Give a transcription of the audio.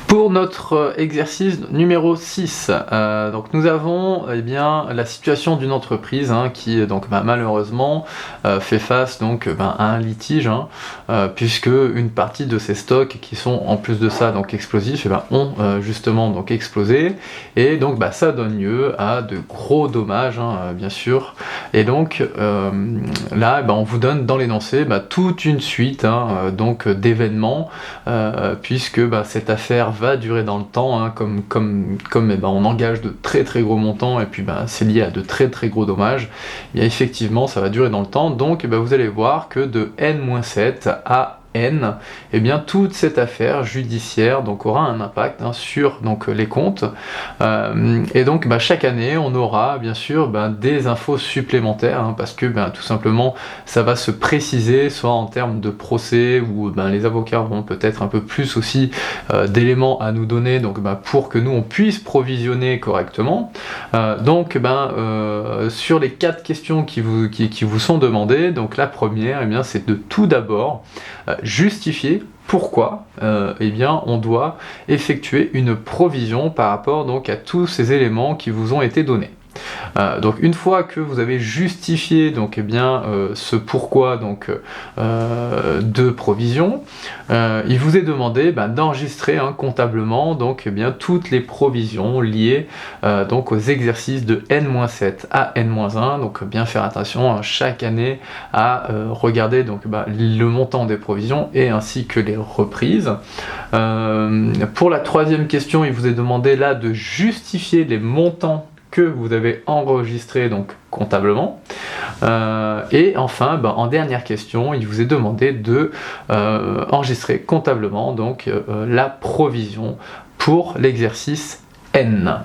Pour notre exercice numéro 6, donc nous avons la situation d'une entreprise qui donc malheureusement fait face donc à un litige puisque une partie de ses stocks qui sont en plus de ça donc explosifs ont justement donc explosé et donc ça donne lieu à de gros dommages bien sûr, et donc là on vous donne dans l'énoncé toute une suite donc d'événements puisque cette affaire va durer dans le temps, comme on engage de très très gros montants et puis c'est lié à de très très gros dommages, et effectivement ça va durer dans le temps, donc vous allez voir que de N-7 à N, toute cette affaire judiciaire donc aura un impact sur donc les comptes, et donc chaque année on aura bien sûr des infos supplémentaires parce que tout simplement ça va se préciser soit en termes de procès ou les avocats auront peut-être un peu plus aussi d'éléments à nous donner donc pour que nous on puisse provisionner correctement. Donc sur les 4 questions qui vous sont demandées, donc la première c'est de tout d'abord justifier pourquoi on doit effectuer une provision par rapport donc à tous ces éléments qui vous ont été donnés. Donc une fois que vous avez justifié donc ce pourquoi donc de provision, il vous est demandé d'enregistrer comptablement donc toutes les provisions liées donc aux exercices de N-7 à N-1, donc bien faire attention chaque année à regarder donc le montant des provisions et ainsi que les reprises. Pour la troisième question, il vous est demandé là de justifier les montants que vous avez enregistré donc comptablement, et enfin en dernière question il vous est demandé de enregistrer comptablement donc la provision pour l'exercice N.